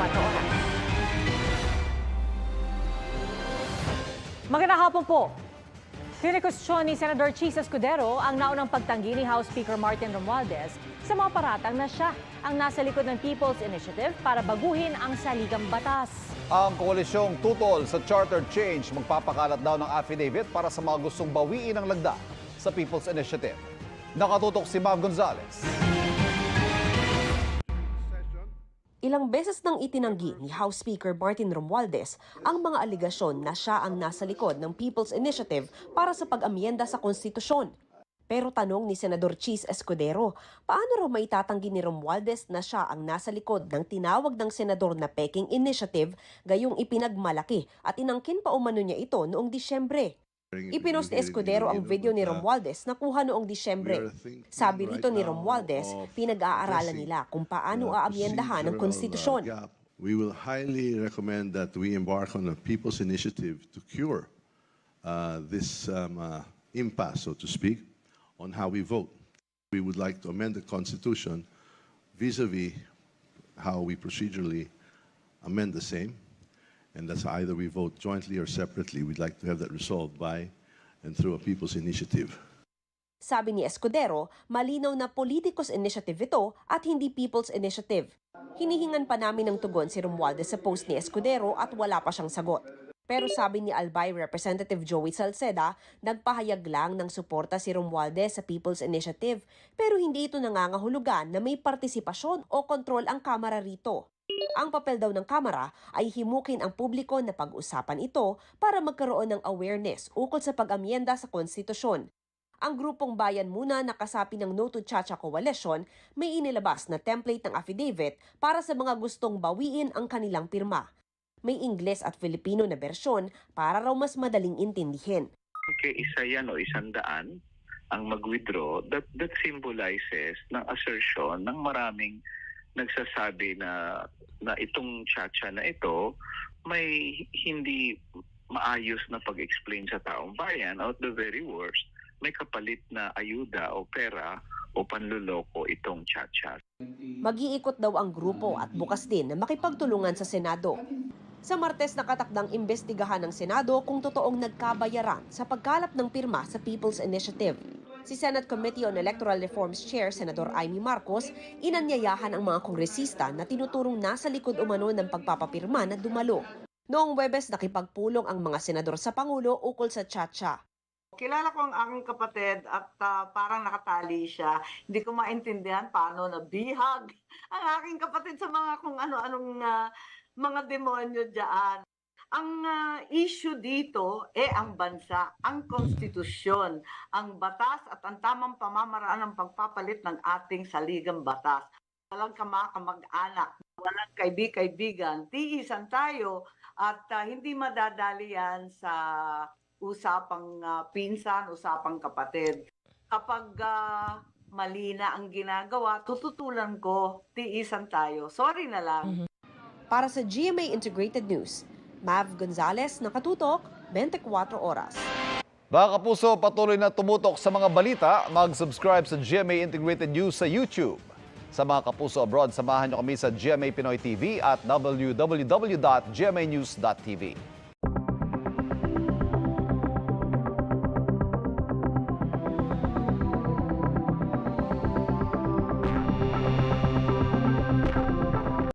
oras. Magandang hapon po. Kinikwestiyon ni Senador Chis Escudero ang naunang pagtanggi ni House Speaker Martin Romualdez sa mga paratang na siya ang nasa likod ng People's Initiative para baguhin ang saligang batas. Ang koalisyong tutol sa charter change magpapakalat daw ng affidavit para sa mga gustong bawiin ang lagda sa People's Initiative. Nakatutok si Mav Gonzalez. Ilang beses nang itinanggi ni House Speaker Martin Romualdez ang mga aligasyon na siya ang nasa likod ng People's Initiative para sa pag-amyenda sa konstitusyon. Pero tanong ni Senador Chis Escudero, paano raw maitatanggi ni Romualdez na siya ang nasa likod ng tinawag ng senador na Peking Initiative gayong ipinagmalaki at inangkin pa umano niya ito noong Disyembre? Ipinost ni Escudero ang video ni Romualdez na kuha noong Disyembre. Sabi rito ni Romualdez, pinag-aaralan nila kung paano aamyendahan ang konstitusyon. We will highly recommend that we embark on a people's initiative to cure this impasse, so to speak, on how we vote. We would like to amend the Constitution vis-a-vis how we procedurally amend the same. And that's either we vote jointly or separately. We'd like to have that resolved by and through a people's initiative. Sabi ni Escudero, malinaw na politicos initiative ito at hindi people's initiative. Hinihingan pa namin ng tugon si Romualdez sa post ni Escudero at wala pa siyang sagot. Pero sabi ni Albay Representative Joey Salceda, nagpahayag lang ng suporta si Romualdez sa People's Initiative pero hindi ito nangangahulugan na may partisipasyon o kontrol ang Kamara rito. Ang papel daw ng Kamara ay himukin ang publiko na pag-usapan ito para magkaroon ng awareness ukol sa pag-amyenda sa konstitusyon. Ang grupong Bayan Muna na kasapi ng No to Chacha Coalition may inilabas na template ng affidavit para sa mga gustong bawiin ang kanilang pirma. May Ingles at Filipino na bersyon para raw mas madaling intindihin. Okay, isa yan o 100 ang mag-withdraw, that symbolizes ng assertion ng maraming nagsasabi na itong chacha na ito may hindi maayos na pag-explain sa taong bayan. At the very worst, may kapalit na ayuda o pera o panluloko itong chacha. Mag-iikot daw ang grupo at bukas din na makipagtulungan sa Senado. Sa Martes nakatakdang imbestigahan ng Senado kung totoong nagkabayaran sa pagkalap ng pirma sa People's Initiative. Si Senate Committee on Electoral Reforms Chair Senador Amy Marcos, inanyayahan ang mga kongresista na tinuturong nasa likod umano ng pagpapapirma na dumalo. Noong Huwebes nakipagpulong ang mga senador sa Pangulo ukol sa Chacha. Kilala ko ang aking kapatid at parang nakatali siya. Hindi ko maintindihan paano nabihag ang aking kapatid sa mga kung ano-anong mga demonyo dyan. Ang issue dito ang bansa, ang konstitusyon, ang batas at ang tamang pamamaraan ng pagpapalit ng ating saligang batas. Walang kamag-anak, walang kaibigan, tiisan tayo at hindi madadali yan sa usapang pinsan, usapang kapatid. Kapag mali na ang ginagawa, tututulan ko, tiisan tayo. Sorry na lang. Para sa GMA Integrated News, Mav Gonzalez, nakatutok, 24 oras. Mga kapuso, patuloy na tumutok sa mga balita. Mag-subscribe sa GMA Integrated News sa YouTube. Sa mga kapuso abroad, samahan niyo kami sa GMA Pinoy TV at www.gmanews.tv.